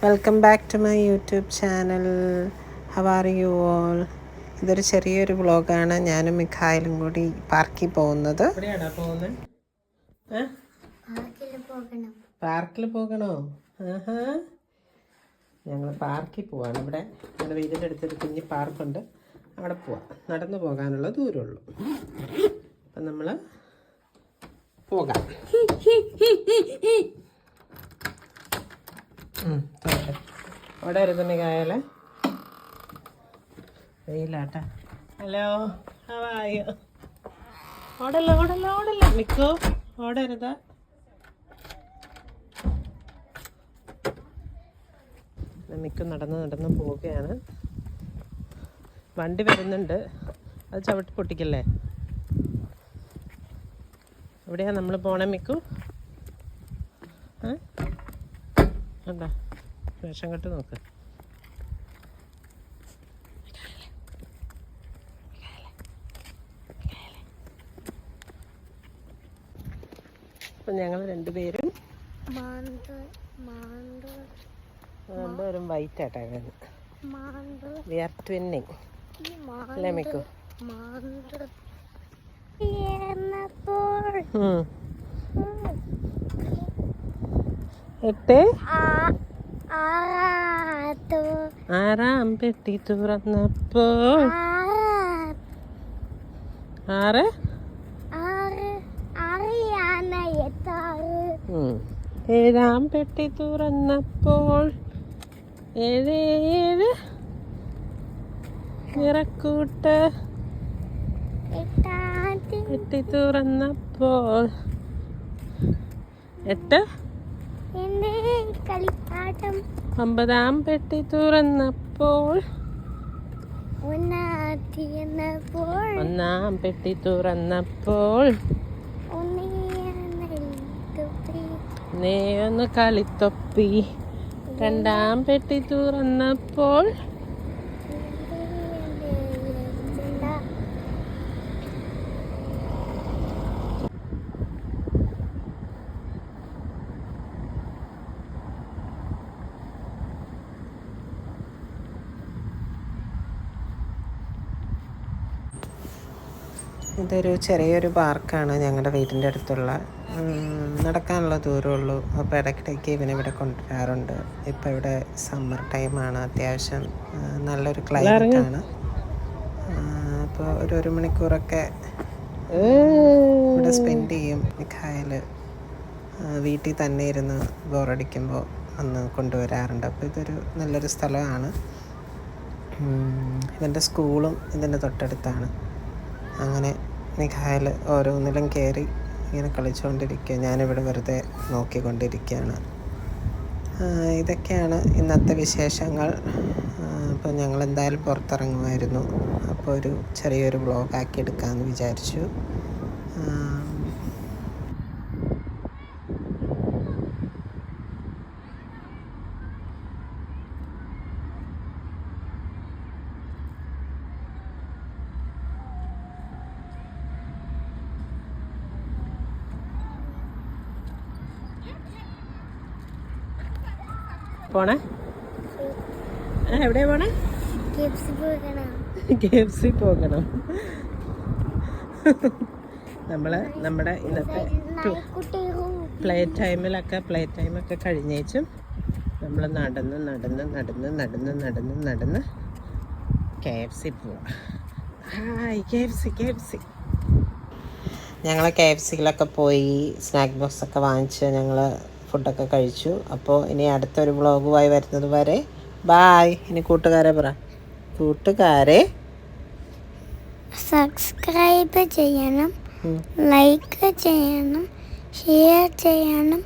Welcome back to my YouTube channel. How are you all? ഇതൊരു ചെറിയൊരു വ്ളോഗാണ്. ഞാനും മിഖായിലും കൂടി പാർക്കിൽ പോകുന്നത്. പാർക്കിൽ പോകണോ? ഞങ്ങൾ പാർക്കിൽ പോവാണ്. ഇവിടെ ഞങ്ങളുടെ വീടിൻ്റെ അടുത്തൊരു കുഞ്ഞ് പാർക്കുണ്ട്, അവിടെ പോവാം. നടന്നു പോകാനുള്ള ദൂരമുള്ളൂ. അപ്പം നമ്മൾ പോകാം. അവിടെ ഇരുന്ന് കായല വെയിലാട്ട. Hello, how are you? ഓടല്ല ഓടല്ല ഓടല്ല, നിൽക്കോ, ഓടരുത്. മിക്ക നടന്ന് പോവുകയാണ്. വണ്ടി വരുന്നുണ്ട്, അത് ചവിട്ടി പൊട്ടിക്കല്ലേ. എവിടെയാണ് നമ്മൾ പോണേ മിക്കു? എന്താ വേഷം കെട്ട് നോക്ക്. അപ്പം ഞങ്ങൾ രണ്ടുപേരും വൈറ്റ് ആയിട്ടാണ്. വി ആർ ട്വിന്നിങ് അല്ലേ മിക്കു? എട്ട് ആറാം പെട്ടി തുറന്നപ്പോൾ ആറ് ഏഴാം പെട്ടി തുറന്നപ്പോൾ ഏഴ് ഏഴ് നിറക്കൂട്ട് പെട്ടി തുറന്നപ്പോൾ എട്ട് കളിപ്പാട്ടം ഒമ്പതാം പെട്ടി തുറന്നപ്പോൾ ഒന്നാം പെട്ടി തുറന്നപ്പോൾ നീ ഒന്ന് കളിത്തൊപ്പി. രണ്ടാം പെട്ടി തുറന്നപ്പോൾ ഇതൊരു ചെറിയൊരു പാർക്കാണ് ഞങ്ങളുടെ വീടിൻ്റെ അടുത്തുള്ള. നടക്കാനുള്ള ദൂരമുള്ളൂ. അപ്പോൾ ഇടയ്ക്കിടയ്ക്ക് ഇവനിവിടെ കൊണ്ടുവരാറുണ്ട്. ഇപ്പോൾ ഇവിടെ സമ്മർ ടൈമാണ്, അത്യാവശ്യം നല്ലൊരു ക്ലൈമറ്റാണ്. അപ്പോൾ ഒരു മണിക്കൂറൊക്കെ ഇവിടെ സ്പെൻഡ് ചെയ്യും. മിഖായിൽ വീട്ടിൽ തന്നെ ഇരുന്ന് ബോറടിക്കുമ്പോൾ ഒന്ന് കൊണ്ടുവരാറുണ്ട്. അപ്പോൾ ഇതൊരു നല്ലൊരു സ്ഥലമാണ്. ഇവൻ്റെ സ്കൂളും ഇതിൻ്റെ തൊട്ടടുത്താണ്. അങ്ങനെ മിഖായിൽ ഓരോന്നിലും കയറി ഇങ്ങനെ കളിച്ചുകൊണ്ടിരിക്കുക. ഞാനിവിടെ വെറുതെ നോക്കിക്കൊണ്ടിരിക്കുകയാണ്. ഇതൊക്കെയാണ് ഇന്നത്തെ വിശേഷങ്ങൾ. അപ്പോൾ ഞങ്ങൾ എന്തായാലും പുറത്തിറങ്ങുമായിരുന്നു. അപ്പോൾ ഒരു ചെറിയൊരു വ്ളോഗാക്കി എടുക്കാമെന്ന് വിചാരിച്ചു. പോണേ എവിടെയാ പോണേ? KFC പോകണം. നമ്മുടെ ഇന്നത്തെ പ്ലേ ടൈമൊക്കെ കഴിഞ്ഞേച്ചും നമ്മൾ നടന്ന് KFC പോവാം. Hi KFC. ഞങ്ങൾ KFCയിലൊക്കെ പോയി സ്നാക്ക് ബോക്സൊക്കെ വാങ്ങിച്ച് ഞങ്ങൾ ഫുഡൊക്കെ കഴിച്ചു. അപ്പോൾ ഇനി അടുത്തൊരു വ്ളോഗുമായി വരുന്നത് വരെ ബായ്. ഇനി കൂട്ടുകാരെ സബ്സ്ക്രൈബ് ചെയ്യണം, ലൈക്ക് ചെയ്യണം, ഷെയർ ചെയ്യണം.